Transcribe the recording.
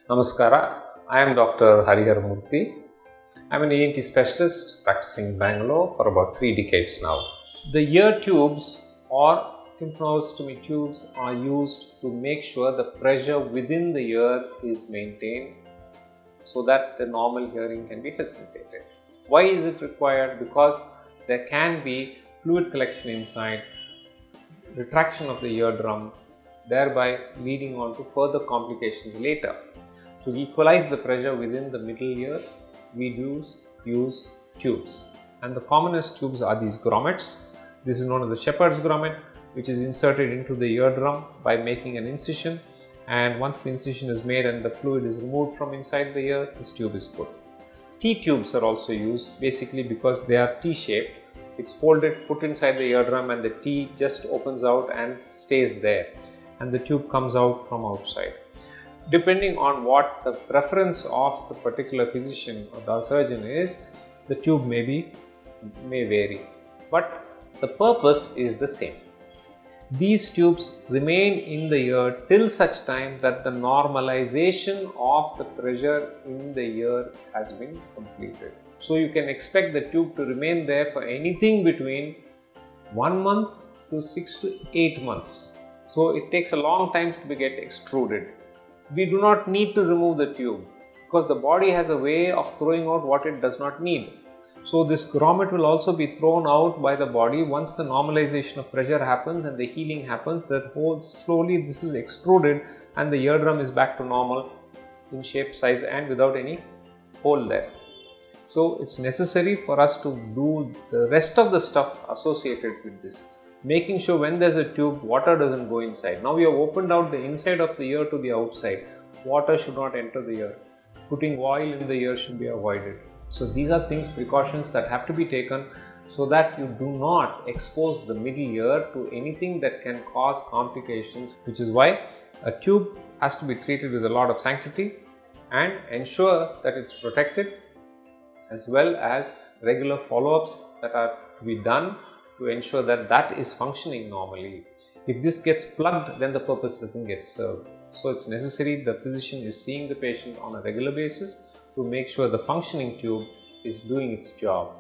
Namaskara, I am Dr. Harihara Murthy. I am an ENT specialist practicing in Bangalore for about 3 decades now. The ear tubes or tympanostomy tubes are used to make sure the pressure within the ear is maintained so that the normal hearing can be facilitated. Why is it required? Because there can be fluid collection inside, retraction of the eardrum, thereby leading on to further complications later. To equalize the pressure within the middle ear, we use tubes, and the commonest tubes are these grommets. This is known as the shepherd's grommet, which is inserted into the eardrum by making an incision, and once the incision is made and the fluid is removed from inside the ear, this tube is put. T-tubes are also used basically because they are T-shaped. It's folded, put inside the eardrum, and the T just opens out and stays there, and the tube comes out from outside. Depending on what the preference of the particular physician or the surgeon is, the tube may vary, but the purpose is the same. These tubes remain in the ear till such time that the normalization of the pressure in the ear has been completed. So you can expect the tube to remain there for anything between 1 month to 6 to 8 months. So it takes a long time to get extruded. We do not need to remove the tube because the body has a way of throwing out what it does not need. So this grommet will also be thrown out by the body once the normalization of pressure happens and the healing happens. That whole slowly this is extruded and the eardrum is back to normal in shape, size, and without any hole there. So it's necessary for us to do the rest of the stuff associated with this, making sure when there's a tube, water doesn't go inside. Now we have opened out the inside of the ear to the outside. Water should not enter the ear. Putting oil in the ear should be avoided. So these are precautions that have to be taken so that you do not expose the middle ear to anything that can cause complications, which is why a tube has to be treated with a lot of sanctity and ensure that it's protected, as well as regular follow-ups that are to be done to ensure that that is functioning normally. If this gets plugged, then the purpose doesn't get served. So it's necessary the physician is seeing the patient on a regular basis to make sure the functioning tube is doing its job.